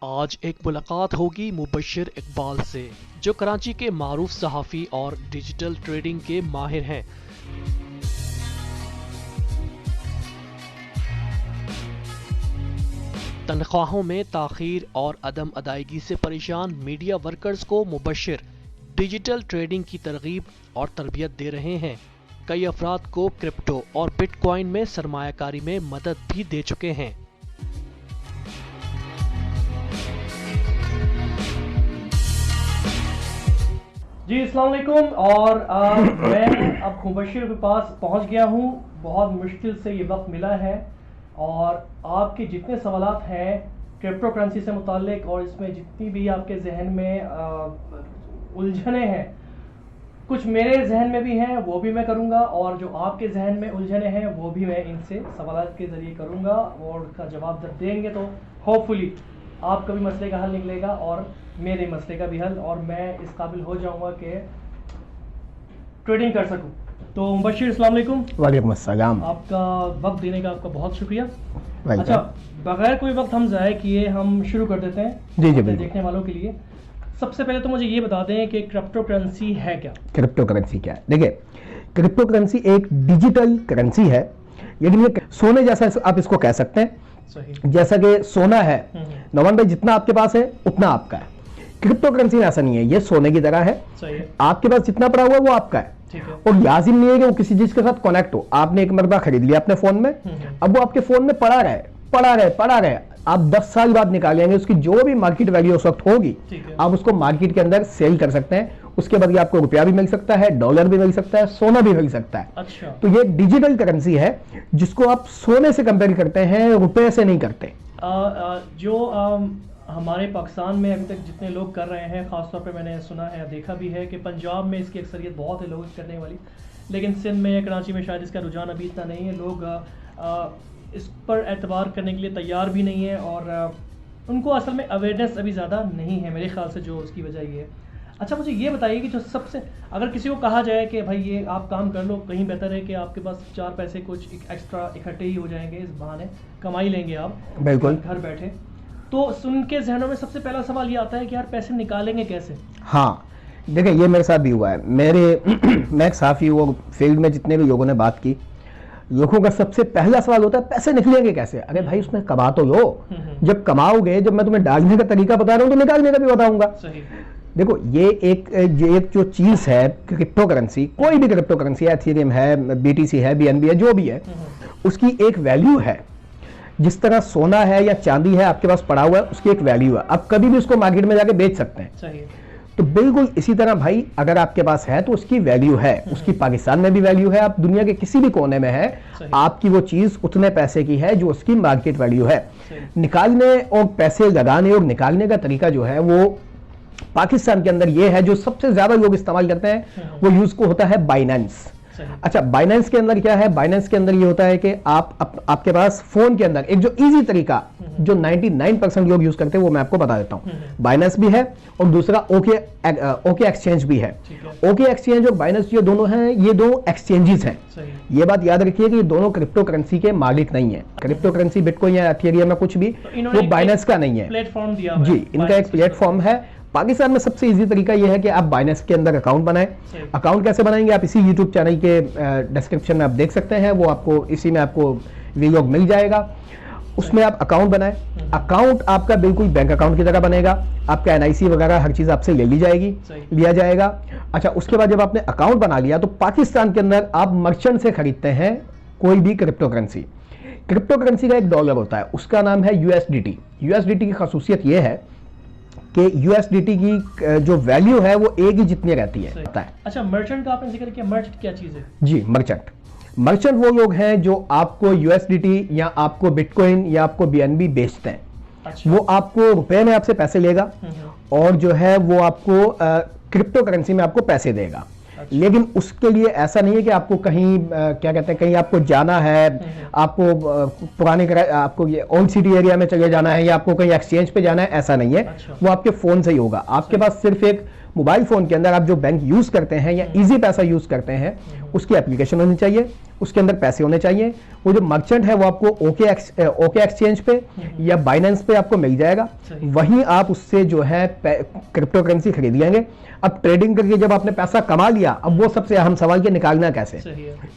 आज एक मुलाकात होगी मुबश्शिर इकबाल से, जो कराची के मारूफ सहाफ़ी और डिजिटल ट्रेडिंग के माहिर हैं। तनख्वाहों में ताख़ीर और अदम अदायगी से परेशान मीडिया वर्कर्स को मुबश्शिर डिजिटल ट्रेडिंग की तरगीब और तरबियत दे रहे हैं। कई अफराद को क्रिप्टो और बिटकॉइन में सरमायाकारी में मदद भी दे चुके हैं। जी अस्सलाम वालेकुम। और मैं अब मुबश्शिर के पास पहुंच गया हूं। बहुत मुश्किल से ये वक्त मिला है और आपके जितने सवालात हैं क्रिप्टो करेंसी से मुताल्लिक और इसमें जितनी भी आपके जहन में उलझने हैं, कुछ मेरे जहन में भी हैं वो भी मैं करूंगा, और जो आपके जहन में उलझने हैं वो भी मैं इनसे सवालात के ज़रिए करूंगा और उसका जवाब जब देंगे तो होपफुली आपका भी मसले का हल निकलेगा और मेरे मसले का भी हल, और मैं इस काबिल हो जाऊंगा कि ट्रेडिंग कर सकूं। तो मुबश्शिर अस्सलाम वालेकुम। वालेकुम अस्सलाम। आपका वक्त देने का आपका बहुत शुक्रिया। अच्छा, बगैर कोई वक्त हम ज़ाया किए हम शुरू कर देते हैं जी जी देखने वालों के लिए। सबसे पहले तो मुझे ये बता दें कि क्रिप्टो करेंसी है क्या? क्रिप्टो करेंसी क्या है? देखिए, क्रिप्टो करेंसी एक डिजिटल करेंसी है, यानी ये सोने जैसा आप इसको कह सकते हैं। सही। जैसा कि सोना है, नवान भाई, जितना आपके पास है उतना आपका है। क्रिप्टो करेंसी ऐसा नहीं है, ये सोने की तरह है। सही है। आपके पास जितना पड़ा हुआ है वो आपका है, ठीक है। और लाजिम नहीं है कि वो किसी चीज के साथ कनेक्ट हो। आपने एक मरतबा खरीद लिया अपने फोन में, अब वो आपके फोन में पड़ा रहे, आप 10 साल बाद निकालेंगे, उसकी जो भी मार्केट वैल्यू उस वक्त होगी आप उसको मार्केट के अंदर सेल कर सकते हैं। उसके बदले आपको रुपया भी मिल सकता है, डॉलर भी मिल सकता है, सोना भी मिल सकता है। अच्छा। तो ये डिजिटल करेंसी है जिसको आप सोने से कंपेयर करते हैं, रुपए से नहीं करते। हमारे पाकिस्तान में अभी तक जितने लोग कर रहे हैं, ख़ासतौर पे मैंने सुना है, देखा भी है कि पंजाब में इसकी अक्सरियत बहुत है लोग करने वाली, लेकिन सिंध में या कराची में शायद इसका रुझान अभी इतना नहीं है। लोग इस पर एतबार करने के लिए तैयार भी नहीं है और उनको असल में अवेयरनेस अभी ज़्यादा नहीं है मेरे ख्याल से, जो उसकी वजह ये है। अच्छा, मुझे ये बताइए कि जो सबसे, अगर किसी को कहा जाए कि भाई ये आप काम कर लो, कहीं बेहतर है कि आपके पास 4 पैसे कुछ एक्स्ट्रा इकट्ठे ही हो जाएंगे, इस बहाने कमाई लेंगे आप बिल्कुल घर बैठे, तो सुन के जहनों में सबसे पहला सवाल ये आता है कि यार पैसे निकालेंगे कैसे? हाँ, देखिए, ये मेरे साथ भी हुआ है। मैं एक साफ़ी हूँ, फील्ड में जितने भी लोगों ने बात की, लोगों का सबसे पहला सवाल होता है पैसे निकलेंगे कैसे? अरे भाई, उसमें कमा तो लो, जब कमाओगे, जब मैं तुम्हें डालने का तरीका बता रहा हूँ तो निकालने का भी बताऊंगा। देखो, ये एक जो चीज है क्रिप्टो करेंसी, कोई भी क्रिप्टो करेंसी है, एथेरियम है, बीटीसी है, बीएनबी है, जो भी है, उसकी एक वैल्यू है। जिस तरह सोना है या चांदी है आपके पास पड़ा हुआ है, उसकी एक वैल्यू है, आप कभी भी उसको मार्केट में जाके बेच सकते हैं। सही। तो बिल्कुल इसी तरह भाई, अगर आपके पास है तो उसकी वैल्यू है, उसकी पाकिस्तान में भी वैल्यू है, आप दुनिया के किसी भी कोने में है, आपकी वो चीज उतने पैसे की है जो उसकी मार्केट वैल्यू है। निकालने और पैसे लगाने और निकालने का तरीका जो है वो पाकिस्तान के अंदर ये है, जो सबसे ज्यादा लोग इस्तेमाल करते हैं वो यूज को होता है बाइनेंस। अच्छा, बाइनेंस के अंदर क्या है? बाइनेंस के अंदर ये होता है कि आपके पास फोन के अंदर एक जो इजी तरीका जो 99% लोग यूज करते हैं वो मैं आपको बता देता हूं। बाइनेंस भी है और दूसरा ओके एक्सचेंज भी है। ओके एक्सचेंज और बाइनेंस, ये दोनों हैं, ये दो एक्सचेंजेस हैं। ये बात याद रखिए कि ये दोनों क्रिप्टो करेंसी के मालिक नहीं है। क्रिप्टो करेंसी बिटकॉइन या एथेरियम में कुछ भी वो बाइनेंस का नहीं है। प्लेटफॉर्म दिया जी, इनका एक प्लेटफॉर्म है। पाकिस्तान में सबसे इजी तरीका यह है कि आप बाइनेंस के अंदर अकाउंट बनाएं। अकाउंट कैसे बनाएंगे? आप इसी यूट्यूब चैनल के डिस्क्रिप्शन में आप देख सकते हैं, वो आपको इसी में आपको वीलॉग मिल जाएगा। उसमें आप अकाउंट बनाएं। अकाउंट आपका बिल्कुल बैंक अकाउंट की तरह बनेगा, आपका एनआईसी वगैरह हर चीज आपसे ले ली जाएगी, लिया जाएगा। अच्छा, उसके बाद जब आपने अकाउंट बना लिया तो पाकिस्तान के अंदर आप मर्चेंट से खरीदते हैं कोई भी क्रिप्टो करेंसी। क्रिप्टो करेंसी का एक डॉलर होता है, उसका नाम है यूएसडीटी। यूएसडीटी की खासियत यह है कि यूएसडीटी की जो वैल्यू है वो एक ही जितनी रहती है। अच्छा, मर्चेंट का आपने जिक्र किया, मर्चेंट क्या चीज है? जी, मर्चेंट वो लोग हैं जो आपको यूएसडीटी या आपको बिटकॉइन या आपको बीएनबी बेचते हैं। अच्छा। वो आपको रुपए में आपसे पैसे लेगा और जो है वो आपको क्रिप्टो करेंसी में आपको पैसे देगा। अच्छा। लेकिन उसके लिए ऐसा नहीं है कि आपको कहीं क्या कहते हैं, कहीं आपको जाना है, आपको पुराने आपको ये ओल्ड सिटी एरिया में चले जाना है या आपको कहीं एक्सचेंज पे जाना है, ऐसा नहीं है। अच्छा। वो आपके फोन से ही होगा। आपके पास सिर्फ एक मोबाइल फोन के अंदर आप जो बैंक यूज करते हैं या इजी पैसा यूज करते हैं उसकी एप्लीकेशन होनी चाहिए, उसके अंदर पैसे होने चाहिए। वो जो मर्चेंट है वो आपको ओके एक्सचेंज पे या बाइनेंस पे आपको मिल जाएगा, वहीं आप उससे जो है क्रिप्टो करेंसी खरीद लेंगे। अब ट्रेडिंग करके जब आपने पैसा कमा लिया, अब वो सबसे अहम सवाल कि निकालना कैसे।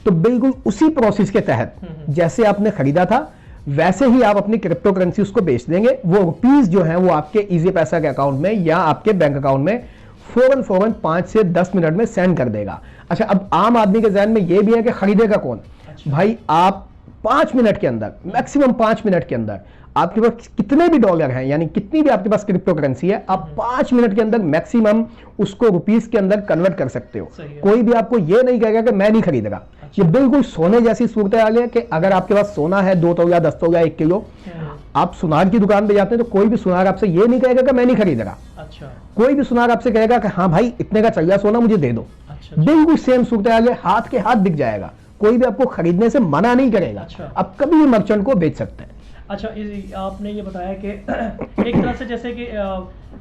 तो बिल्कुल उसी प्रोसेस के तहत जैसे आपने खरीदा था वैसे ही आप अपनी क्रिप्टो करेंसी उसको बेच देंगे। वो रुपीज जो है वो आपके इजी पैसा के अकाउंट में या आपके बैंक अकाउंट में फौरन 5 से 10 मिनट में सेंड कर देगा। अच्छा, अब आम आदमी के ज़हन में ये भी है कि खरीदेगा कौन। भाई आप 5 मिनट के अंदर, मैक्सिमम 5 मिनट के अंदर आपके पास कितने भी डॉलर हैं, यानी कितनी भी आपके पास क्रिप्टो करेंसी है, आप 5 मिनट के अंदर मैक्सिमम उसको रुपीस के अंदर कन्वर्ट कर सकते हो। कोई भी आपको ये नहीं कहेगा कि मैं नहीं खरीदेगा। ये बिल्कुल सोने जैसी सूरत हाल है कि अगर आपके पास सोना है 2 तोला 10 तोला 1 किलो, आप सुनार की दुकान पे जाते हैं तो कोई भी सुनार आपसे ये नहीं कहेगा कि मैं नहीं खरीदेगा। अच्छा। कोई भी सुनार आपसे कहेगा कि हाँ भाई इतने का चल रहा सोना मुझे दे दो। अच्छा। बिल्कुल सेम सूरत हाल है, हाथ के हाथ बिक जाएगा, कोई भी आपको खरीदने से मना नहीं करेगा। अच्छा। आप कभी भी मर्चेंट को बेच सकते हैं। अच्छा, आपने ये बताया कि एक तरह से जैसे कि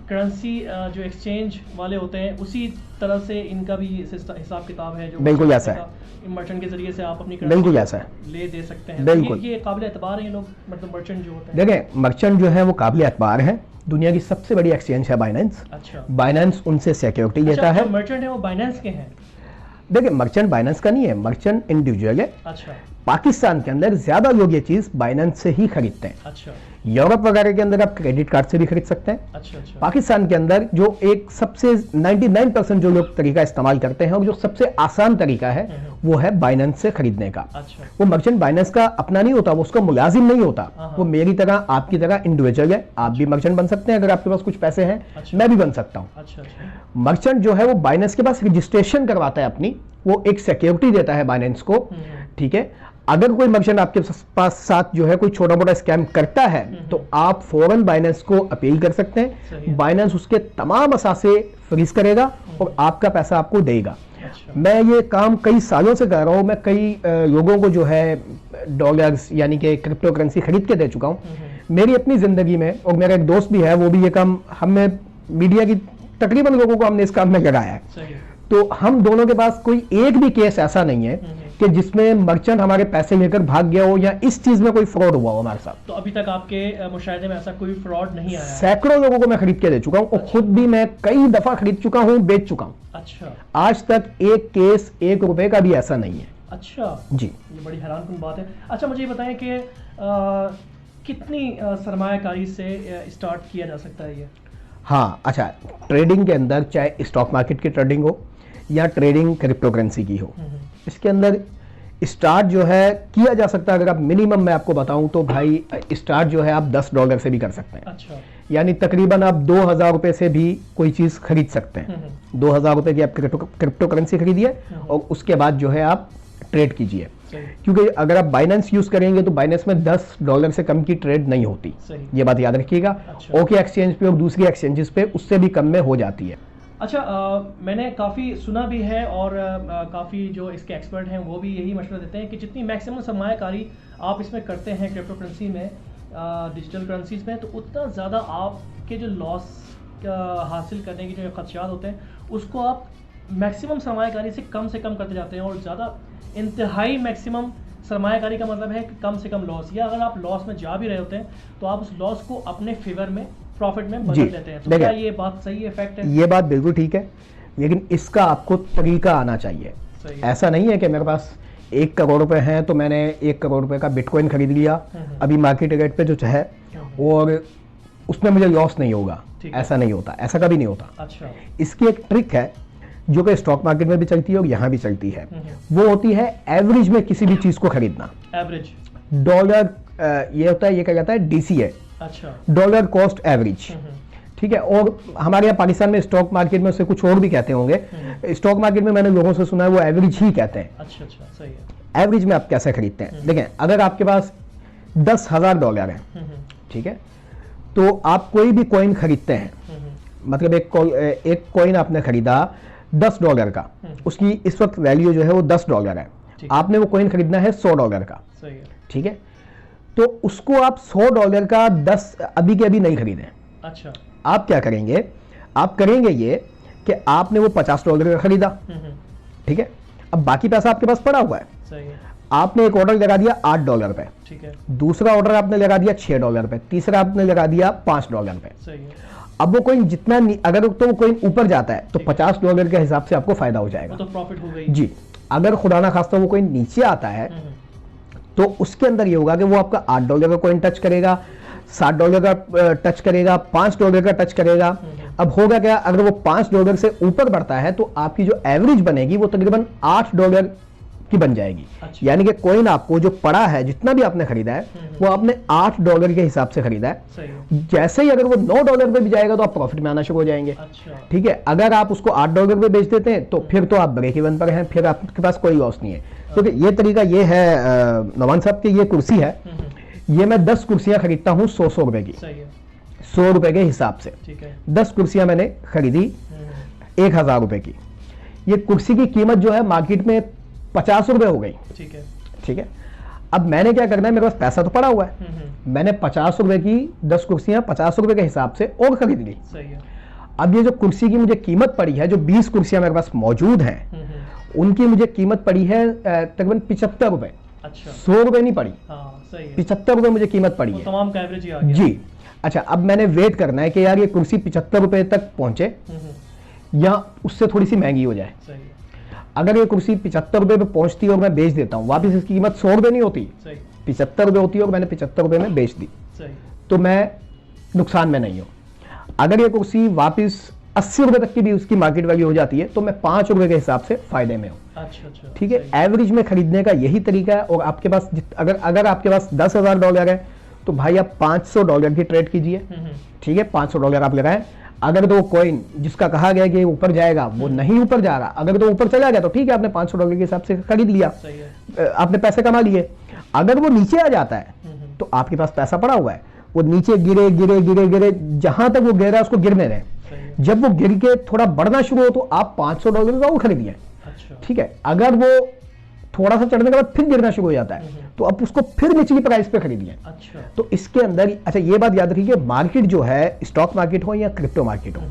करेंसी जो एक्सचेंज वाले होते हैं उसी तरह से इनका भी हिसाब किताब है जो बिल्कुल ऐसा है, मर्चेंट के जरिए से आप अपनी बिल्कुल ऐसा है ले दे सकते हैं। बिल्कुल ये काबिल एतबार है ये लोग, मतलब मर्चेंट जो होते हैं। देखें, मर्चेंट जो है वो काबिल एतबार है। दुनिया की सबसे बड़ी एक्सचेंज है बाइनेंस। अच्छा। बाइनेंस उनसे सिक्योरिटी लेता है। मर्चेंट है वो बाइनेंस के हैं। देखिए, मर्चेंट बाइनेंस का नहीं है, मर्चेंट इंडिविजुअल है। अच्छा। पाकिस्तान के अंदर ज्यादा लोग ये चीज बाइनेंस से ही खरीदते हैं। अच्छा। यूरोप वगैरह के अंदर आप क्रेडिट कार्ड से भी खरीद सकते हैं। अच्छा। पाकिस्तान के अंदर जो एक सबसे 99% जो लोग तरीका इस्तेमाल करते हैं और जो सबसे आसान तरीका है वो है बाइनेंस से खरीदने का। अच्छा। वो मर्चेंट बाइनेंस का अपना नहीं होता, वो उसका मुलाजिम नहीं होता। वो मेरी तरह आपकी तरह इंडिविजुअल है। आप भी मर्चेंट बन सकते हैं अगर आपके पास कुछ पैसे हैं। अच्छा। मैं भी बन सकता हूँ। अच्छा। मर्चेंट जो है वो बाइनेंस के पास रजिस्ट्रेशन करवाता है अपनी, वो एक सिक्योरिटी देता है बाइनेंस को। ठीक है, अगर कोई मर्चेंट आपके पास साथ जो है कोई छोटा मोटा स्कैम करता है तो आप फौरन बाइनेंस को अपील कर सकते हैं। बाइनेंस उसके तमाम असासे फ्रीज करेगा और आपका पैसा आपको देगा। अच्छा। मैं ये काम कई सालों से कर रहा हूँ। मैं कई लोगों को जो है डॉलर्स यानी कि क्रिप्टो करेंसी खरीद के दे चुका हूँ मेरी अपनी जिंदगी में। और मेरा एक दोस्त भी है, वो भी ये काम, हमें मीडिया की तकरीबन लोगों को हमने इस काम में लगाया है। तो हम दोनों के पास कोई एक भी केस ऐसा नहीं है कि जिसमें मर्चेंट हमारे पैसे लेकर भाग गया हो या इस चीज में कोई फ्रॉड हुआ हो हमारे साथ। तो अभी तक आपके मुशाहिदे में ऐसा कोई फ्रॉड नहीं आया? सैकड़ों लोगों को मैं खरीद के दे चुका हूँ। अच्छा। और खुद भी मैं कई दफा खरीद चुका हूँ, बेच चुका हूँ। अच्छा। आज तक एक केस 1 रुपए का भी ऐसा नहीं है। अच्छा जी, ये बड़ी हैरानकुन बात है। अच्छा, मुझे ये बताएं कि कितनी सरमायाकारी से स्टार्ट किया जा सकता है ये? हाँ, अच्छा, ट्रेडिंग के अंदर चाहे स्टॉक मार्केट की ट्रेडिंग हो या ट्रेडिंग क्रिप्टो करेंसी की हो, इसके अंदर स्टार्ट जो है किया जा सकता है। अगर आप मिनिमम मैं आपको बताऊं तो भाई स्टार्ट जो है आप $10 से भी कर सकते हैं। अच्छा। यानी तकरीबन आप 2000 रुपए से भी कोई चीज खरीद सकते हैं। 2000 रुपए की आप क्रिप्टो करेंसी खरीदिए और उसके बाद जो है आप ट्रेड कीजिए। क्योंकि अगर आप बाइनेंस यूज करेंगे तो बाइनेंस में $10 से कम की ट्रेड नहीं होती। ये बात याद रखिएगा। अच्छा। ओके एक्सचेंज पे और दूसरी एक्सचेंजेस पे उससे भी कम में हो जाती है। अच्छा, मैंने काफ़ी सुना भी है और काफ़ी जो इसके एक्सपर्ट हैं वो भी यही मशवरा देते हैं कि जितनी मैक्सिमम सरमायाकारी आप इसमें करते हैं क्रिप्टो करेंसी में, डिजिटल करेंसीज में, तो उतना ज़्यादा आपके जो लॉस हासिल करने की जो खदशात होते हैं उसको आप मैक्सिमम सरमायाकारी से कम करते जाते हैं। और ज़्यादा इंतहाई मैक्सिमम सरमायाकारी का मतलब है कि कम से कम लॉस, या अगर आप लॉस में जा भी रहे होते हैं तो आप उस लॉस को अपने फेवर में, प्रॉफिट में बदल लेते हैं। तो क्या ये बात सही है, फैक्ट है? ये बात बिल्कुल ठीक है, लेकिन इसका आपको तरीका आना चाहिए। ऐसा नहीं है कि मेरे पास 1 करोड़ रुपए हैं तो मैंने 1 करोड़ रुपए का बिटकॉइन खरीद लिया अभी मार्केट रेट पे जो है और उसमें मुझे लॉस नहीं होगा। ऐसा नहीं होता, ऐसा कभी नहीं होता। अच्छा। इसकी एक ट्रिक है जो कि स्टॉक मार्केट में भी चलती है और यहाँ भी चलती है। वो होती है एवरेज में किसी भी चीज को खरीदना। एवरेज डॉलर ये होता है, ये क्या कहता है, DCA। अच्छा। Dollar cost average. ठीक है। और हमारे यहाँ पाकिस्तान में स्टॉक मार्केट में उसे कुछ और भी कहते होंगे। स्टॉक मार्केट में मैंने लोगों से सुना है वो एवरेज ही कहते हैं। अच्छा, सही है। एवरेज में आप कैसे खरीदते हैं? देखें, अगर आपके पास $10,000 है, ठीक है, तो आप कोई भी कॉइन खरीदते हैं, मतलब एक कॉइन आपने खरीदा $10 का, उसकी इस वक्त वैल्यू जो है वो $10 है। आपने वो कॉइन खरीदना है $100 का। ठीक है, तो उसको आप $100 का 10 अभी के अभी नहीं खरीदें। अच्छा। आप क्या करेंगे, आप करेंगे ये कि आपने वो $50 का खरीदा, ठीक है, अब बाकी पैसा आपके पास पड़ा हुआ है, सही है। आपने एक ऑर्डर लगा दिया $8 पे, ठीक है, दूसरा ऑर्डर आपने लगा दिया $6 पे, तीसरा आपने लगा दिया $5 पे। सही है। अब वो कोइन जितना अगर तो वो कोइन ऊपर जाता है तो $50 के हिसाब से आपको फायदा हो जाएगा, वो तो प्रॉफिट हो गई जी। अगर खुदा ना खास्ता वो कोइन नीचे आता है तो उसके अंदर ये होगा कि वो आपका $8 का कॉइन टच करेगा, $7 का टच करेगा, $5 का टच करेगा। अब होगा क्या, अगर वो $5 से ऊपर बढ़ता है तो आपकी जो एवरेज बनेगी वो तकरीबन $8 की बन जाएगी। अच्छा। यानी कि कॉइन आपको जो पड़ा है, जितना भी आपने खरीदा है वो आपने $8 के हिसाब से खरीदा है। सही है। जैसे ही अगर वो $9 पे भी जाएगा तो आप प्रॉफिट में आना शुरू हो जाएंगे। अच्छा। ठीक है, अगर आप उसको $8 पे बेच देते हैं तो फिर तो आप ब्रेक इवन पर हैं, फिर आपके पास कोई लॉस नहीं है। क्योंकि ये तरीका ये है नवान साहब की, ये कुर्सी है, ये मैं 10 कुर्सियां खरीदता हूँ 100 रुपए की, सही है। 100 रुपए के हिसाब से। ठीक है। 10 कुर्सियां मैंने खरीदी 1000 रुपए की। ये कुर्सी की कीमत जो है मार्केट में 50 रुपए हो गई। ठीक है। ठीक है, अब मैंने क्या करना है, मेरे पास पैसा तो पड़ा हुआ है, मैंने 50 रुपए की 10 कुर्सियां 50 रुपए के हिसाब से और खरीद ली। सही है। अब ये जो कुर्सी की मुझे कीमत पड़ी है, जो 20 कुर्सियां मेरे पास मौजूद हैं, उनकी मुझे कीमत पड़ी है तकरीबन 75 रुपए। अच्छा। 100 रुपए नहीं पड़ी, हाँ, सही है। 75 रुपए मुझे कीमत पड़ी वो है। तमाम का एवरेज ही आ गया। जी। अच्छा, अब मैंने वेट करना है कि यार ये कुर्सी 75 रुपए तक पहुंचे या उससे थोड़ी सी महंगी हो जाए। सही है। अगर ये कुर्सी 75 रुपए पे पहुंचती है और मैं बेच देता हूं, वापस इसकी कीमत 100 रुपए नहीं होती, सही। 75 रुपए होती है और मैंने 75 रुपए में बेच दी, सही। तो मैं नुकसान में नहीं हूं। अगर ये कुर्सी वापस 80 रुपए तक की भी उसकी मार्केट वैल्यू हो जाती है तो मैं 5 रुपए के हिसाब से फायदे में हूं। अच्छा अच्छा। ठीक है, एवरेज में खरीदने का यही तरीका है। और आपके पास अगर आपके पास $10,000 है तो भाई आप $500 की ट्रेड कीजिए। ठीक है, $500 आप लगाएं। अगर तो कॉइन जिसका कहा गया कि ऊपर जाएगा वो नहीं ऊपर जा रहा, अगर तो ऊपर चला गया तो ठीक है, आपने $500 के हिसाब से खरीद लिया, सही है। आपने पैसे कमा लिए। अगर वो नीचे आ जाता है तो आपके पास पैसा पड़ा हुआ है, वो नीचे गिरे गिरे गिरे गिरे, जहां तक वो गिर रहा है उसको गिरने दें। जब वो गिर के थोड़ा बढ़ना शुरू हो तो आप $500 का वो खरीदिए। अच्छा। ठीक है, अगर वो थोड़ा सा चढ़ने के बाद फिर गिरना शुरू हो जाता है तो आप उसको फिर निचली प्राइस पे खरीदिए। अच्छा। तो इसके अंदर, अच्छा ये बात याद रखिए, मार्केट जो है, स्टॉक मार्केट हो या क्रिप्टो मार्केट हो,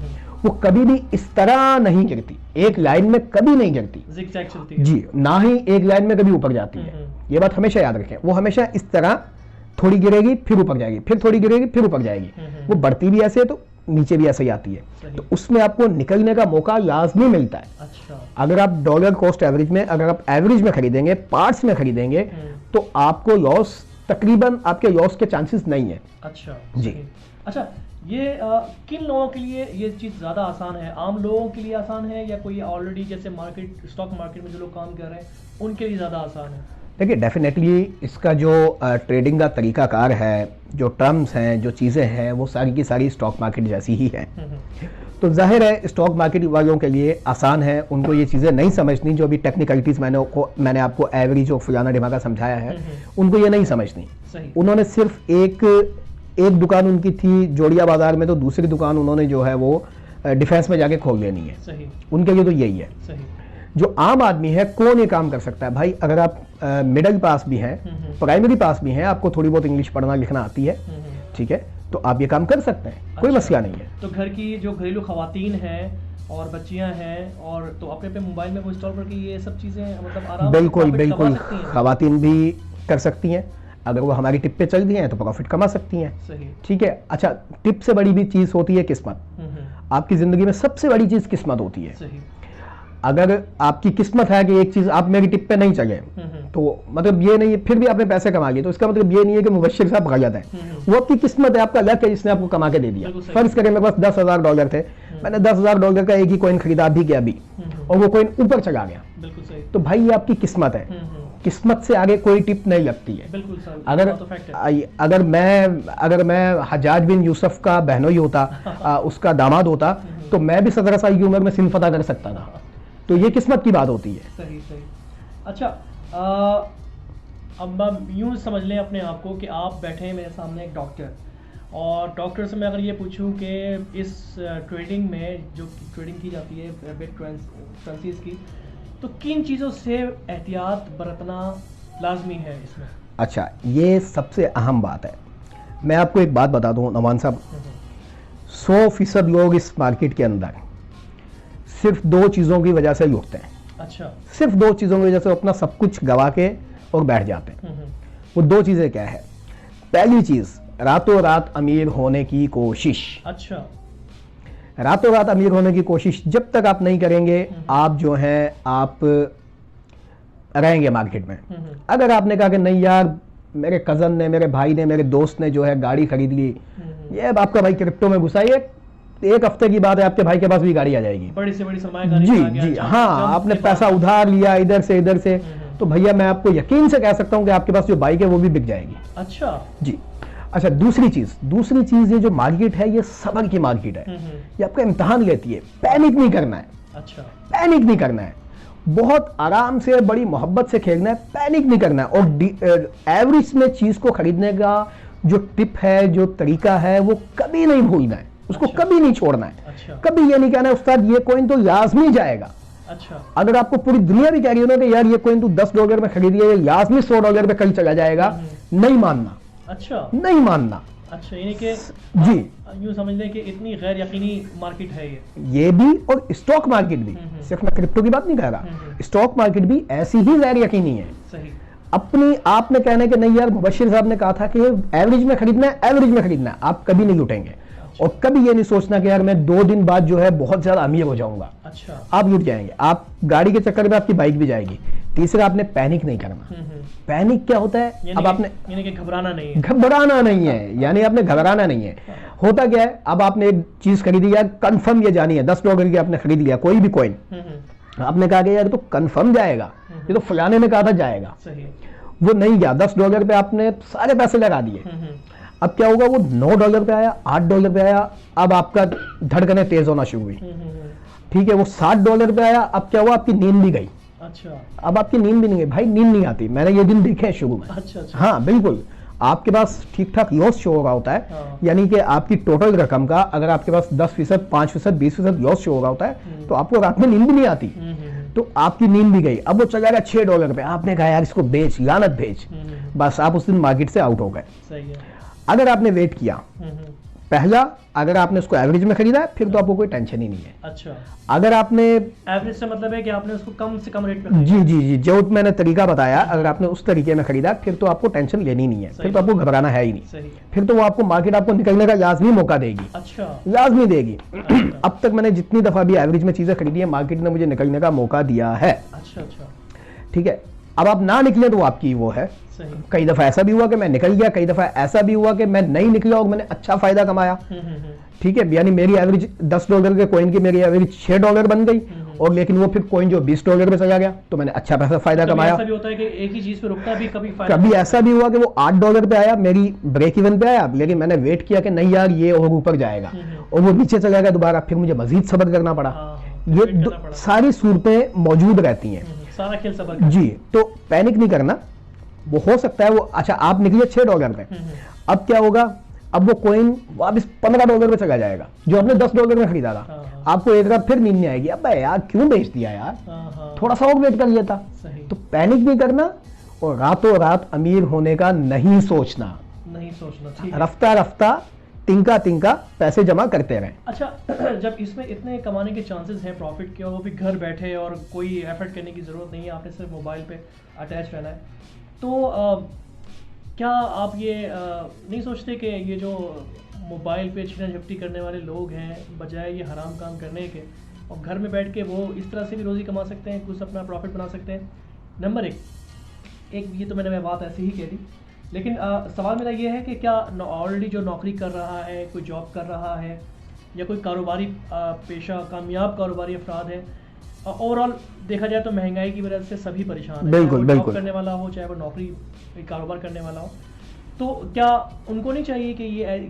वो कभी भी इस तरह नहीं गिरती, एक लाइन में कभी नहीं गिरती, ज़िगज़ैग चलती है। जी, ना ही एक लाइन में कभी ऊपर जाती है। ये बात हमेशा याद रखें, वो हमेशा इस तरह थोड़ी गिरेगी फिर ऊपर जाएगी, फिर थोड़ी गिरेगी फिर ऊपर जाएगी। वो बढ़ती भी ऐसे है तो नीचे भी ऐसे ही आती है। तो उसमें आपको निकलने का मौका लाजमी मिलता है। अच्छा। अगर आप डॉलर कॉस्ट एवरेज में, अगर आप एवरेज में खरीदेंगे, पार्ट्स में खरीदेंगे, तो आपको लॉस, तकरीबन आपके लॉस के चांसेस नहीं है। अच्छा जी। अच्छा, ये किन लोगों के लिए ये चीज़ ज़्यादा आसान है? आम लोगों के लिए आसान है या कोई ऑलरेडी जैसे मार्केट, स्टॉक मार्केट में जो लोग काम कर रहे हैं उनके लिए ज़्यादा आसान है? देखिए, डेफिनेटली इसका जो ट्रेडिंग का तरीकाकार है, जो टर्म्स हैं, जो चीज़ें हैं, वो सारी की सारी स्टॉक मार्केट जैसी ही हैं। तो जाहिर है स्टॉक मार्केट वालों के लिए आसान है, उनको ये चीज़ें नहीं समझनी, जो भी टेक्निकलिटीज़ मैंने आपको एवरेज और फलाना ढिमाका समझाया है, उनको ये नहीं समझनी। उन्होंने सिर्फ एक दुकान उनकी थी जोड़िया बाजार में, तो दूसरी दुकान उन्होंने जो है वो डिफेंस में जाके खोल लेनी है। सही। उनके लिए तो यही है। सही। जो आम आदमी है, कौन ये काम कर सकता है भाई? अगर आप मिडिल पास भी हैं, प्राइमरी पास भी हैं, आपको थोड़ी बहुत इंग्लिश पढ़ना लिखना आती है, ठीक है, तो आप ये काम कर सकते हैं, कोई मसला नहीं है। तो घर की जो घरेलू खवातीन हैं और बच्चियां हैं, और तो अपने पे मोबाइल में वो इंस्टॉल करके ये सब चीज़ें मतलब आराम से बिल्कुल प्रॉफिट बिल्कुल, कमा सकती हैं। खवातीन भी कर सकती हैं, अगर वो हमारी टिप पे चल रही हैं तो प्रॉफिट कमा सकती हैं। सही। ठीक है। अच्छा, टिप से बड़ी भी चीज़ होती है किस्मत। आपकी ज़िंदगी में सबसे बड़ी चीज़ किस्मत होती है। सही। अगर आपकी किस्मत है कि एक चीज़ आप मेरी टिप पे नहीं चले, तो मतलब ये नहीं है, फिर भी आपने पैसे कमा लिए, तो इसका मतलब ये नहीं है कि मुबश्शिर साहब गलत है। वो आपकी किस्मत है, आपका लक है जिसने आपको कमा के दे दिया। फर्ज करें मेरे पास $10,000 थे, मैंने $10,000 का एक ही कॉइन खरीदा अभी के अभी, और वो कॉइन ऊपर चला गया, बिल्कुल सही। तो भाई ये आपकी किस्मत है। किस्मत से आगे कोई टिप नहीं लगती है। बिल्कुल सर। अगर मैं हज्जाज बिन यूसुफ का बहनोई होता, उसका दामाद होता, तो मैं भी 17 साल की उम्र में सिंध फतह कर सकता था। तो ये किस्मत की बात होती है। सही सही। अच्छा, अब हम यूँ समझ लें अपने आप को कि आप बैठे हैं मेरे सामने एक डॉक्टर, और डॉक्टर से मैं अगर ये पूछूं कि इस ट्रेडिंग में जो ट्रेडिंग की जाती है बिट करेंसीज की, तो किन चीज़ों से एहतियात बरतना लाजमी है इसमें? अच्छा, ये सबसे अहम बात है। मैं आपको एक बात बता दूं नवान साहब, 100% लोग इस मार्केट के अंदर सिर्फ 2 चीजों की वजह से लुटते हैं। अच्छा। सिर्फ 2 चीजों की वजह से अपना सब कुछ गवा के और बैठ जाते हैं। वो 2 चीजें क्या है? पहली चीज, रातों रात अमीर होने की कोशिश। अच्छा। रातों रात अमीर होने की कोशिश जब तक आप नहीं करेंगे, आप जो है आप रहेंगे मार्केट में। अगर आपने कहा कि नहीं यार, मेरे कजन ने, मेरे भाई ने, मेरे दोस्त ने जो है गाड़ी खरीद ली, ये आपका भाई क्रिप्टो में घुसा, ये 1 हफ्ते की बात है, आपके भाई के पास भी गाड़ी आ जाएगी, बड़ी से बड़ी सरमायाकारी। जी जी हाँ, आपने पैसा उधार लिया इधर से, तो भैया मैं आपको यकीन से कह सकता हूं कि आपके पास जो बाइक है वो भी बिक जाएगी। अच्छा जी। अच्छा, दूसरी चीज ये जो मार्केट है, ये सबर की मार्केट है। ये आपका इम्तिहान लेती है। पैनिक नहीं करना है। अच्छा। पैनिक नहीं करना है, बहुत आराम से, बड़ी मोहब्बत से खेलना है, पैनिक नहीं करना है। और एवरेज में चीज को खरीदने का जो टिप है, जो तरीका है, वो कभी नहीं भूलना है, उसको कभी नहीं छोड़ना है। अच्छा। कभी ये नहीं कहना है उस्ताद ये कॉइन तो लाजमी जाएगा। अच्छा। अगर आपको पूरी दुनिया भी कह रही हो ना कि यार ये कॉइन तू $10 में खरीदिए, ये लाजमी $100 पे कल चला जाएगा, नहीं मानना। अच्छा। नहीं मानना। अच्छा, यानी कि जी, यूं समझ लें कि इतनी गैर यकीनी मार्केट है ये भी, और स्टॉक मार्केट भी, सिर्फ मैं क्रिप्टो की बात नहीं कह रहा, स्टॉक मार्केट भी ऐसी ही गैर यकीनी है। सही। अपनी आपने कहने के नहीं यार, मुबशिर साहब ने कहा था कि एवरेज में खरीदना है, एवरेज में खरीदना है, आप कभी नहीं लुटेंगे। और कभी ये नहीं सोचना कि यार मैं 2 दिन बाद जो है बहुत ज्यादा अमीर हो जाऊंगा। अच्छा। आप लुट जाएंगे, आप गाड़ी के चक्कर में आपकी बाइक भी जाएगी। तीसरा, आपने पैनिक नहीं करना। पैनिक क्या होता है? अब आपने यानी कि घबराना नहीं है। घबराना नहीं है, यानी आपने घबराना नहीं है। होता क्या है, अब आपने एक चीज खरीदी यार, कंफर्म ये जानी है, $10 की आपने खरीद लिया कोई भी कॉइन, आपने कहा कि यार तो कंफर्म जाएगा, ये तो फलाने ने कहा था जाएगा। सही। वो नहीं गया, $10 पे आपने सारे पैसे लगा दिए। अब क्या होगा, वो $9 पे आया, $8 पे आया, अब आपका धड़कनें तेज होना शुरू हुई। ठीक है, वो $60 पे आया, अब क्या हुआ, आपकी नींद भी गई। अच्छा। अब आपकी नींद भी नहीं गई। भाई नींद नहीं आती, मैंने ये दिन देखे हैं शुरू में। अच्छा। हाँ बिल्कुल, आपके पास ठीक ठाक लॉस शो हो रहा होता है। हाँ। यानी कि आपकी टोटल रकम का अगर आपके पास 10%, 5%, 20% लॉस शो हो रहा होता है, तो आपको रात में नींद भी नहीं आती। तो आपकी नींद भी गई। अब वो चला गया $6 पे, आपने कहा यार इसको बेच, लानत भेज, बस आप उस दिन मार्केट से आउट हो गए। सही है। अगर आपने वेट किया, पहला, अगर आपने उसको एवरेज में खरीदा है, फिर तो आपको कोई टेंशन ही नहीं है। अच्छा। अगर आपने एवरेज से मतलब है कि आपने उसको कम से कम रेट पे खरीदा। जी जी जी, जो मैंने तरीका बताया, अगर आपने उस तरीके में खरीदा, फिर तो आपको टेंशन लेनी नहीं है, फिर तो आपको घबराना है ही नहीं। सही। फिर तो वो आपको मार्केट आपको निकलने का लाजमी मौका देगी। अच्छा। लाजमी देगी। अब तक मैंने जितनी दफा भी एवरेज में चीजें खरीदी है, मार्केट ने मुझे निकलने का मौका दिया है। अच्छा अच्छा। ठीक है, अब आप ना निकले तो आपकी वो है। सही। कई दफा ऐसा भी हुआ कि मैं निकल गया, कई दफा ऐसा भी हुआ कि मैं नहीं निकला और मैंने अच्छा फायदा कमाया। ठीक है, यानी मेरी एवरेज $10 के कॉइन की मेरी एवरेज $6 बन गई, और लेकिन वो फिर कॉइन जो $20 पे चला गया, तो मैंने अच्छा पैसा फायदा कमाया। ऐसा भी होता है कि एक ही चीज पे रुकता भी, कभी ऐसा भी हुआ कि वो $8 पे आया, मेरी ब्रेक इवन पे आया, लेकिन मैंने वेट किया कि नहीं यार ये और ऊपर जाएगा, और वो नीचे चला गया दोबारा, फिर मुझे मजीद सब्र करना पड़ा। ये सारी सूरतें मौजूद रहती हैं। सारा खेल सब्र का। जी, तो पैनिक नहीं करना। वो हो सकता है वो, अच्छा आप निकले $6 पे, अब क्या होगा, अब वो कॉइन वापस $15 पे चला जाएगा, जो आपने $10 में खरीदा था। आपको एक रात फिर नींद नहीं आएगी, अब यार क्यों बेच दिया यार, थोड़ा सा और वेट कर लिया था। तो पैनिक नहीं करना, और रातों रात अमीर होने का नहीं सोचना। रफ्ता रफ्ता, तिनका तिनका पैसे जमा करते रहें। अच्छा, जब इसमें इतने कमाने के चांसेस हैं प्रॉफिट के, और वो भी घर बैठे, और कोई एफर्ट करने की ज़रूरत नहीं है, आपने सिर्फ मोबाइल पे अटैच रहना है, तो क्या आप ये नहीं सोचते कि ये जो मोबाइल पे छीना झपटी करने वाले लोग हैं, बजाय ये हराम काम करने के, और घर में बैठ के वो इस तरह से भी रोज़ी कमा सकते हैं, कुछ अपना प्रॉफिट बना सकते हैं? नंबर एक ये तो मैं बात ऐसे ही कह दी, लेकिन सवाल मेरा ये है कि क्या ऑलरेडी जो नौकरी कर रहा है, कोई जॉब कर रहा है, या कोई कारोबारी पेशा, कामयाब कारोबारी अफराद है, ओवरऑल देखा जाए तो महंगाई की वजह से सभी परेशान हैं, बिल्कुल जॉब करने वाला हो, चाहे वो नौकरी कारोबार करने वाला हो, तो क्या उनको नहीं चाहिए कि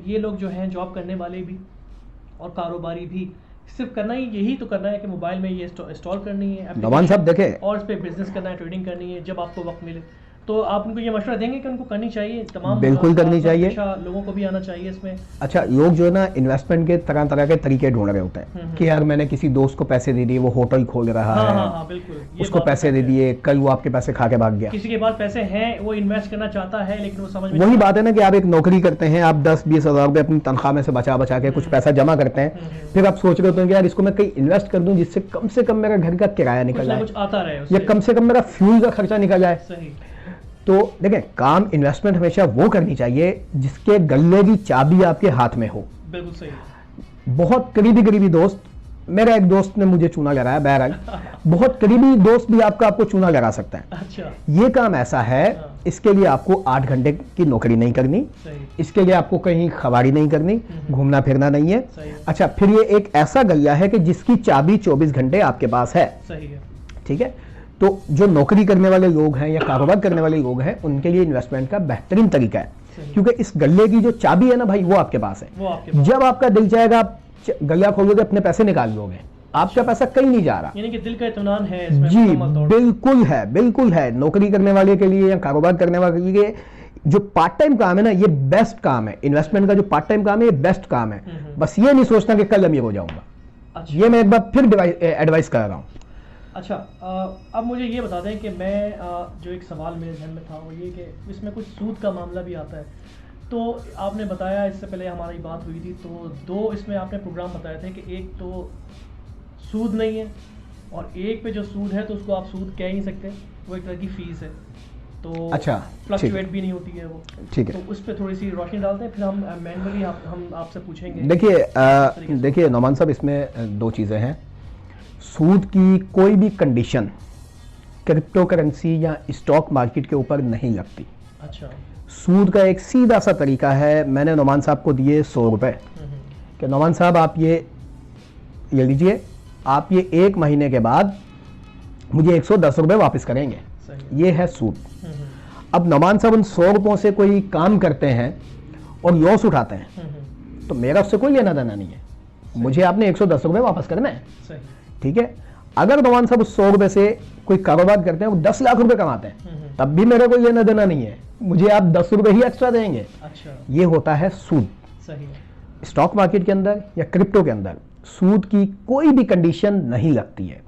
ये लोग जो हैं जॉब करने वाले भी और कारोबारी भी, सिर्फ करना ही यही तो करना है कि मोबाइल में ये इंस्टॉल करनी है नवान साहब देखें, और इस पर बिजनेस करना है, ट्रेडिंग करनी है, जब आपको वक्त मिले, तो आप उनको ये मशवरा देंगे कि उनको करनी चाहिए? तमाम बिल्कुल करनी चाहिए, लोगों को भी आना चाहिए इसमें। अच्छा, लोग जो है ना इन्वेस्टमेंट के तरह तरह के तरीके ढूंढ रहे होते हैं कि यार मैंने किसी दोस्त को पैसे दे दिए, वो होटल खोल रहा है, बिल्कुल, उसको पैसे दे दिए, कल वो आपके पैसे खा के भाग गया। किसी के पास पैसे हैं, वो इन्वेस्ट करना चाहता है लेकिन वो समझ में वही बात है ना कि आप एक नौकरी करते हैं, आप 10-20 हज़ार रुपये अपनी तनख्वाह में से बचा बचा के कुछ पैसा जमा करते हैं, फिर आप सोच रहे होते हैं कि यार इसको मैं कहीं इन्वेस्ट कर दूं जिससे कम से कम मेरा घर का किराया निकल जाए, कुछ आता रहे, या कम से कम मेरा फ्यूल का खर्चा निकल जाए। सही। तो देखें, काम इन्वेस्टमेंट हमेशा वो करनी चाहिए जिसके गले की चाबी आपके हाथ में हो। बिल्कुल सही। बहुत करीबी दोस्त, मेरा एक दोस्त ने मुझे चूना लगाया, बहरहाल बहुत करीबी दोस्त भी आपको चूना लगा सकता है। अच्छा। ये काम ऐसा है, इसके लिए आपको 8 घंटे की नौकरी नहीं करनी, इसके लिए आपको कहीं खवारी नहीं करनी, घूमना फिरना नहीं है। अच्छा, फिर ये एक ऐसा गलिया है कि जिसकी चाबी 24 घंटे आपके पास है। सही है। ठीक है, तो जो नौकरी करने वाले लोग हैं या कारोबार करने वाले लोग हैं, उनके लिए इन्वेस्टमेंट का बेहतरीन तरीका है, क्योंकि इस गल्ले की जो चाबी है ना भाई, वो आपके पास है। जब आपका दिल चाहेगा आप गल्ला खोलोगे, अपने पैसे निकाल लोगे, आपका पैसा कहीं नहीं जा रहा। यानी कि दिल का इत्मीनान है इसमें। जी बिल्कुल है, बिल्कुल है। नौकरी करने वाले के लिए या कारोबार करने वाले के लिए जो पार्ट टाइम काम है ना, ये बेस्ट काम है। इन्वेस्टमेंट का जो पार्ट टाइम काम है, ये बेस्ट काम है। बस ये नहीं सोचना कि कल अमीर हो जाऊंगा। अच्छा। ये मैं एक बार फिर एडवाइस कर रहा हूँ। अच्छा, अब मुझे ये बता दें कि मैं जो एक सवाल मेरे ध्यान में था वो ये कि इसमें कुछ सूद का मामला भी आता है। तो आपने बताया, इससे पहले हमारी बात हुई थी, तो 2 इसमें आपने प्रोग्राम बताए थे कि एक तो सूद नहीं है और एक पे जो सूद है तो उसको आप सूद कह ही नहीं सकते, वो एक तरह की फीस है, तो अच्छा, फ्लक्चुएट भी नहीं होती है वो। ठीक है, तो उस पर थोड़ी सी रोशनी डालते हैं, फिर हम मैनुअली हम आपसे पूछेंगे। देखिए नौमान साहब, इसमें 2 चीज़ें हैं। सूद की कोई भी कंडीशन क्रिप्टो करेंसी या स्टॉक मार्केट के ऊपर नहीं लगती। अच्छा। सूद का एक सीधा सा तरीका है, मैंने नौमान साहब को दिए 100 रुपये कि नौमान साहब आप ये लीजिए, आप ये 1 महीने के बाद मुझे 110 रुपये वापस करेंगे। ये है सूद। अब नौमान साहब उन 100 रुपयों से कोई काम करते हैं और लॉस उठाते हैं, तो मेरा उससे कोई लेना देना नहीं है, मुझे आपने 110 रुपये वापस करना है। ठीक है। अगर नौमान साहब उस 100 रुपये से कोई कारोबार करते हैं, वो 10 लाख रुपए कमाते हैं, तब भी मेरा कोई लेना देना नहीं है, मुझे आप 10 रुपये ही एक्स्ट्रा देंगे। अच्छा। ये होता है सूद। सही। स्टॉक मार्केट के अंदर या क्रिप्टो के अंदर सूद की कोई भी कंडीशन नहीं लगती है।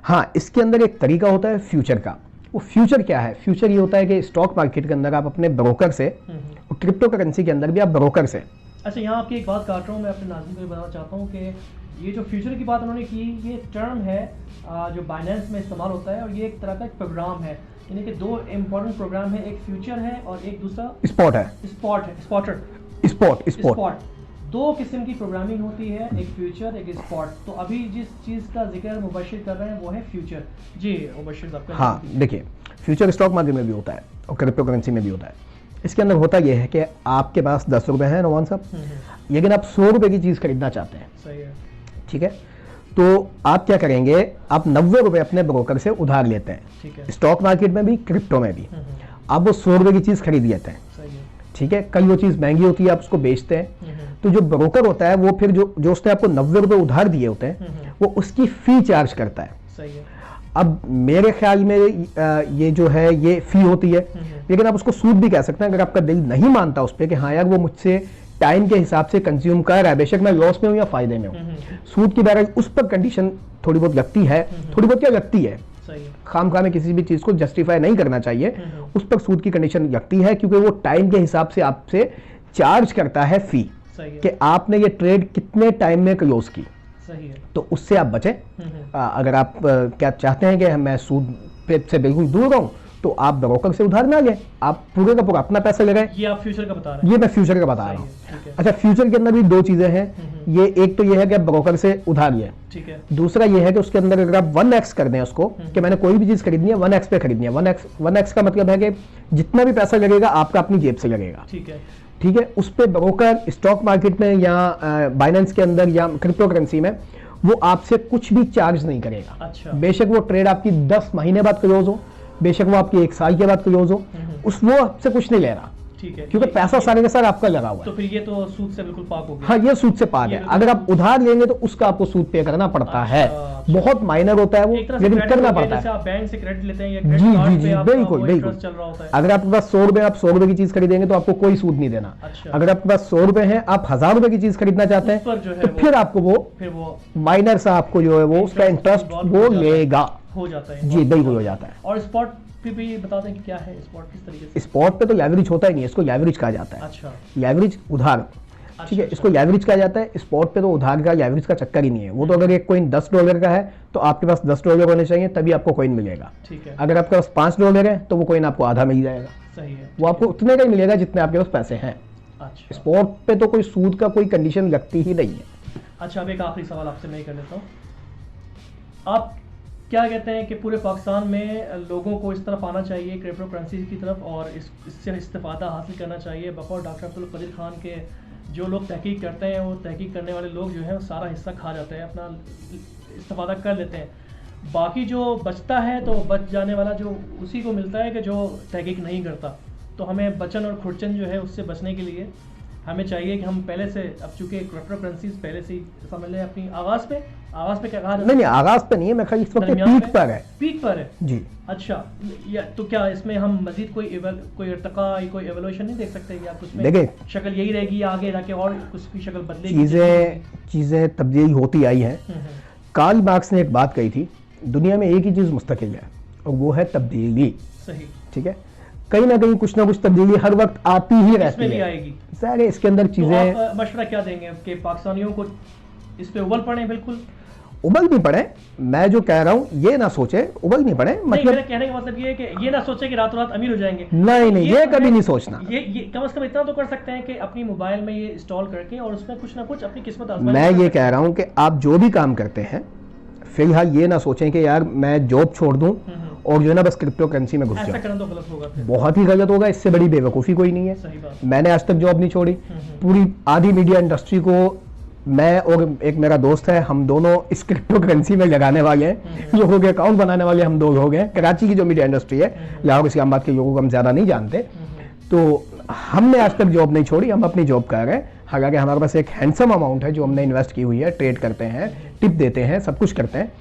हाँ, इसके अंदर एक तरीका होता है फ्यूचर का। वो फ्यूचर क्या है? फ्यूचर ये होता है कि स्टॉक मार्केट के अंदर आप अपने ब्रोकर से, और क्रिप्टो करेंसी के अंदर भी आप ब्रोकर से। अच्छा, यहाँ आपकी एक बात काट रहा हूँ, मैं अपने नाज़रीन को बताना चाहता हूँ कि ये जो फ्यूचर की बात उन्होंने की, ये टर्म है जो बाइनेंस में इस्तेमाल होता है, और ये एक तरह का एक प्रोग्राम है, यानी कि 2 इम्पोर्टेंट प्रोग्राम है, एक फ्यूचर है और एक दूसरा स्पॉट है। स्पॉट 2 किस्म की प्रोग्रामिंग होती है, एक फ्यूचर एक स्पॉट। तो अभी जिस चीज़ का जिक्र मुबशिर कर रहे हैं वो है फ्यूचर। जी मुबशिर साहब। हाँ, देखिए फ्यूचर स्टॉक मार्केट में भी होता है और क्रिप्टो करेंसी में भी होता है। इसके अंदर होता यह है कि आपके पास 10 रुपये हैं नौमान साहब, लेकिन आप 100 रुपये की चीज़ खरीदना चाहते हैं। सही है। ठीक है, तो आप क्या करेंगे, आप 90 रुपये अपने ब्रोकर से उधार लेते हैं। ठीक है। स्टॉक मार्केट में भी क्रिप्टो में भी आप वो 100 रुपये की चीज़ खरीद लेते हैं। सही है। ठीक है, कल वो चीज़ महंगी होती है, आप उसको बेचते हैं, तो जो ब्रोकर होता है वो फिर जो उसने आपको 90 रुपये उधार दिए होते हैं, वो उसकी फी चार्ज करता है। सही है। अब मेरे ख्याल में ये जो है ये फी होती है, लेकिन आप उसको सूद भी कह सकते हैं अगर आपका दिल नहीं मानता उस पर कि हाँ यार वो मुझसे टाइम के हिसाब से कंज्यूम कर रहा है, बेशक मैं लॉस में हूँ या फायदे में हूँ। सूद की बहरहाल उस पर कंडीशन थोड़ी बहुत लगती है, थोड़ी बहुत क्या लगती है, खामखा में किसी भी चीज़ को जस्टिफाई नहीं करना चाहिए, उस पर सूद की कंडीशन लगती है, क्योंकि वो टाइम के हिसाब से आपसे चार्ज करता है फी कि आपने ये ट्रेड कितने टाइम में क्लोज की। सही है। तो उससे आप बचें। अगर आप क्या चाहते हैं कि मैं सूद पे से बिल्कुल दूर रहूं, तो आप ब्रोकर से उधार ना लें, आप पूरे का पूरा अपना पैसा लगाएं। ये आप फ्यूचर का बता रहे हैं? ये मैं फ्यूचर का बता रहा हूँ। अच्छा, फ्यूचर के अंदर भी 2 चीजें हैं। ये एक तो ये है कि आप ब्रोकर से उधार लें। ठीक है। दूसरा ये है कि उसके अंदर अगर आप 1x कर दें उसको, कि मैंने कोई भी चीज खरीदनी है 1x पे खरीदनी है। 1x का मतलब है कि जितना भी पैसा लगेगा आपका अपनी जेब से लगेगा। ठीक है। ठीक है, उस पे ब्रोकर स्टॉक मार्केट में या बाइनेंस के अंदर या क्रिप्टो करेंसी में वो आपसे कुछ भी चार्ज नहीं करेगा। अच्छा। बेशक वो ट्रेड आपकी 10 महीने बाद क्लोज हो, बेशक वो आपकी 1 साल के बाद क्लोज हो, वो आपसे कुछ नहीं ले रहा। ठीक है, क्योंकि पैसा सारे का सारा आपका लगा हुआ है। तो फिर ये तो सूद से बिल्कुल पाक हो गया। हाँ, ये सूद से पाक है। अगर आप उधार लेंगे तो उसका आपको सूद पे करना पड़ता है, बहुत माइनर होता है वो, लेकिन करना पड़ता है। आप बैंक से क्रेडिट लेते हैं या जी जी जी, बिल्कुल बिल्कुल। चल रहा होता है। अगर आपके पास 100 रुपए, आप 100 रुपए की चीज खरीदेंगे तो आपको कोई सूद नहीं देना। अगर आपके पास 100 रुपए है, आप 1000 रुपए की चीज खरीदना चाहते हैं तो फिर आपको वो माइनर सा आपको जो है वो उसका इंटरेस्ट वो लेगा, हो जाता है। जी बिल्कुल हो जाता है। और स्पॉट पे भी बता दें कि क्या है स्पॉट, किस तरीके से? स्पॉट पे तो लेवरेज होता ही नहीं है, इसको लेवरेज कहा जाता है। अच्छा, लेवरेज उधार, ठीक है, इसको लेवरेज कहा जाता है। स्पॉट पे तो उधार का लेवरेज का चक्कर ही नहीं है। वो तो अगर एक कॉइन $10 का है तो आपके पास $10 होने चाहिए तभी आपको कॉइन मिलेगा। ठीक है। अगर आपके पास $5 है तो वो कॉइन आपको आधा मिल जाएगा। सही है, वो आपको उतने का ही मिलेगा जितने आपके पास पैसे हैं। अच्छा, स्पॉट पे तो कोई सूद का कोई कंडीशन लगती ही नहीं है। अच्छा, अब एक आखिरी सवाल आपसे मैं कर लेता हूँ। आप क्या कहते हैं कि पूरे पाकिस्तान में लोगों को इस तरफ आना चाहिए क्रिप्टो करेंसी की तरफ और इससे इस्तेफादा हासिल करना चाहिए? बकौल डॉक्टर अब्दुल कदीर खान के जो लोग तहकीक करते हैं, वो तहकीक करने वाले लोग जो है वो सारा हिस्सा खा जाते हैं, अपना इस्तेफादा कर लेते हैं। बाकी जो बचता है तो बच जाने वाला जो उसी को मिलता है कि जो तहकीक नहीं करता। तो हमें बचन और खुरचन जो है उससे बचने के लिए हमें चाहिए कि हम पहले से, अब चूंकि क्रिप्टो करेंसीज पहले से ही समझ लें अपनी आगाज पे क्या कहा? नहीं, आगाज पे नहीं है, मैं खाली इस वक्त पीक पर है। पीक पर है जी। अच्छा, या तो क्या इसमें हम मजीद कोई इर्तिका, कोई एवोल्यूशन नहीं देख सकते? या कुछ में देखिए, शक्ल यही रहेगी आगे जाके और कुछ की शक्ल बदलेगी? चीजें तब्दील होती आई हैं। कार्ल मार्क्स ने एक बात कही थी, दुनिया में एक ही चीज मुस्तकिल है और वो है तब्दीली। सही, ठीक है। कहीं ना कहीं कुछ ना कुछ तब्दीली हर वक्त आती ही रहती है। आएगी सारे इसके अंदर चीजें। तो आप मशवरा क्या देंगे कि पाकिस्तानियों को इस पे उबल पड़े? बिल्कुल उबल नहीं पड़े। मैं जो कह रहा हूँ ये ना सोचे उबल नहीं पड़े, मतलब मेरे कहने का मतलब ये है कि ये ना सोचे कि रातों रात अमीर हो जाएंगे। नहीं, ये कभी नहीं सोचना। ये कम से कम इतना तो कर सकते हैं कि अपनी मोबाइल में ये इंस्टॉल करके और उसमें कुछ ना कुछ अपनी किस्मत आजमाएं। मैं ये कह रहा हूँ कि आप जो भी काम करते हैं फिलहाल ये ना सोचें कि यार मैं जॉब छोड़ दूं और जो है ना बस क्रिप्टो करेंसी में घुस जाऊं। ऐसा करना तो गलत होगा, बहुत ही गलत होगा। इससे बड़ी बेवकूफ़ी कोई नहीं है। सही बात। मैंने आज तक जॉब नहीं छोड़ी। पूरी आधी मीडिया इंडस्ट्री को मैं और एक मेरा दोस्त है, हम दोनों इस क्रिप्टो करेंसी में लगाने वाले हैं। लोगों के अकाउंट बनाने वाले हम 2 लोग हैं। कराची की जो मीडिया इंडस्ट्री है, लाहौर इस्लामाबाद के लोगों को हम ज़्यादा नहीं जानते। तो हमने आज तक जॉब नहीं छोड़ी, हम अपनी जॉब कर रहे हैं। हालांकि हमारे पास एक हैंडसम अमाउंट है जो हमने इन्वेस्ट की हुई है, ट्रेड करते हैं, टिप देते हैं, सब कुछ करते हैं।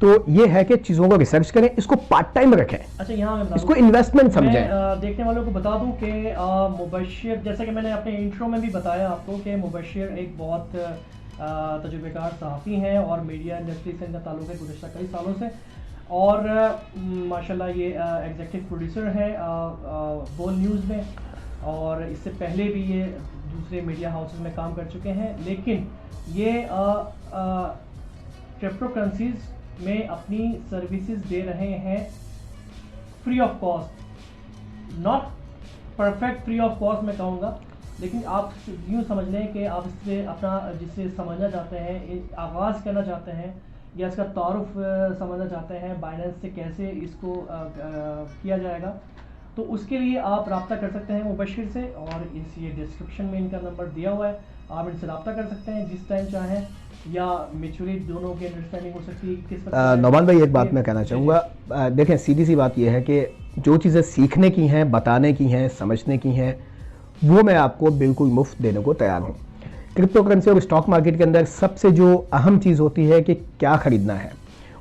तो ये है कि चीज़ों को रिसर्च करें, इसको पार्ट टाइम रखें। अच्छा, यहाँ इसको इन्वेस्टमेंट समझें। देखने वालों को बता दूं कि मुबशिर, जैसा कि मैंने अपने इंट्रो में भी बताया आपको कि मुबशिर एक बहुत तजुर्बेकार सहाफ़ी हैं और मीडिया इंडस्ट्री से इनका ताल्लुक़ है गुज़श्ता कई सालों से। और माशाल्लाह ये एग्जीक्यूटिव प्रोड्यूसर है बोल न्यूज़ में, और इससे पहले भी ये दूसरे मीडिया हाउसेस में काम कर चुके हैं। लेकिन ये क्रिप्टो करेंसीज में अपनी सर्विसेज दे रहे हैं free of cost. Not perfect free of cost मैं कहूँगा, लेकिन आप यूँ समझ लें कि आप इससे अपना जिससे समझना चाहते हैं, आगाज़ करना चाहते हैं या इसका तारुफ समझना चाहते हैं बाइनेंस से कैसे इसको किया जाएगा, तो उसके लिए आप रब्ता कर सकते हैं मुबशिर से। और ये डिस्क्रिप्शन में इनका नंबर दिया हुआ है, आप इनसे रब्ता कर सकते हैं जिस टाइम चाहें, या म्यूचुअली दोनों की अंडरस्टैंडिंग हो सकती है किस नौमान भाई, एक बात मैं कहना चाहूँगा। देखें, सीधी सी बात यह है कि जो चीज़ें सीखने की हैं, बताने की हैं, समझने की हैं, वो मैं आपको बिल्कुल मुफ्त देने को तैयार हूँ। क्रिप्टो करेंसी और स्टॉक मार्केट के अंदर सबसे जो अहम चीज़ होती है कि क्या ख़रीदना है,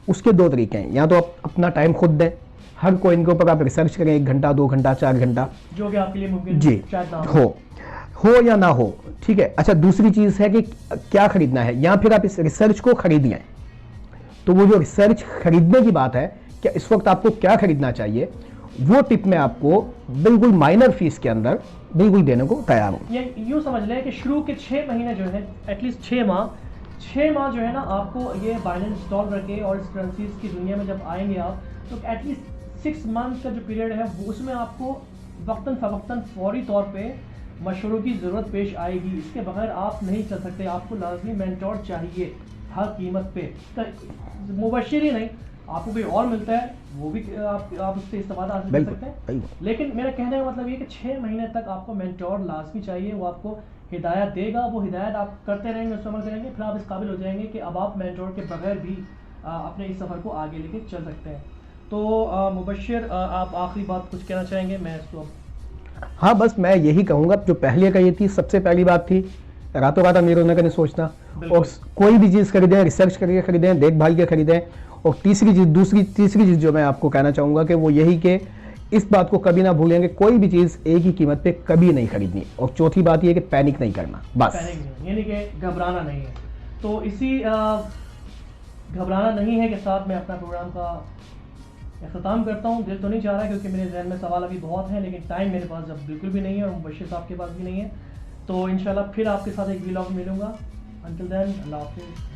उसके 2 तरीके हैं। या तो आप अपना टाइम खुद दें, हर कोइन के ऊपर आप रिसर्च करें 1 घंटा, 2 घंटा, 4 घंटा, जो भी आपके लिए मुमकिन जी हो या ना हो, ठीक है। अच्छा, दूसरी चीज़ है कि क्या खरीदना है, या फिर आप इस रिसर्च को खरीद लें। तो वो जो रिसर्च खरीदने की बात है कि इस वक्त आपको क्या खरीदना चाहिए, वो टिप मैं आपको बिल्कुल माइनर फीस के अंदर बिल्कुल देने को तैयार हूँ। ये यूँ समझ लें कि शुरू के 6 महीने जो है, एटलीस्ट 6 माह जो है ना, आपको ये बाइनेंस इंस्टॉल करके और इस करेंसीज की दुनिया में जब आएंगे आप, तो एटलीस्ट 6 मंथ का जो पीरियड है उसमें आपको वक्तन फ़वक्तन फौरी तौर पे मशवरों की ज़रूरत पेश आएगी। इसके बगैर आप नहीं चल सकते, आपको लाजमी मेंटोर चाहिए हर कीमत पे। तो मुबशिर ही नहीं, आपको कोई और मिलता है वो भी आप उससे इस्तेमाल हासिल कर सकते हैं। लेकिन मेरा कहने का मतलब ये कि 6 महीने तक आपको मेंटोर लाजमी चाहिए। वो आपको हिदायत देगा, वो हिदायत आप करते रहेंगे, उस अमल करेंगे, फिर आप इस काबिल हो जाएंगे कि अब आप मेंटोर के बगैर भी अपने इस सफ़र को आगे लेके चल सकते हैं। तो मुबशिर, आप आखिरी बात कुछ कहना चाहेंगे? मैं इसको हाँ, बस मैं यही कहूँगा, जो पहले कही थी, सबसे पहली बात थी रातों रात अमीर होने का नहीं सोचना, और कोई भी चीज़ खरीदें रिसर्च करके खरीदें, देखभाल के खरीदें। और तीसरी चीज़ जो मैं आपको कहना चाहूँगा कि वो यही कि इस बात को कभी ना भूलें कि कोई भी चीज़ एक ही कीमत पे कभी नहीं खरीदनी। और चौथी बात ये कि पैनिक नहीं करना, बस पैनिक नहीं, यानी कि घबराना नहीं है। तो इसी घबराना नहीं है के साथ मैं अपना प्रोग्राम का अख्ताम करता हूँ। दिल तो नहीं चाह रहा क्योंकि मेरे जहन में सवाल अभी बहुत हैं, लेकिन टाइम मेरे पास अब बिल्कुल भी नहीं है और मुबश्शिर साहब के पास भी नहीं है। तो इंशाल्लाह फिर आपके साथ एक व्लॉग मिलूंगा। अंटिल देन, अल्लाह हाफिज़।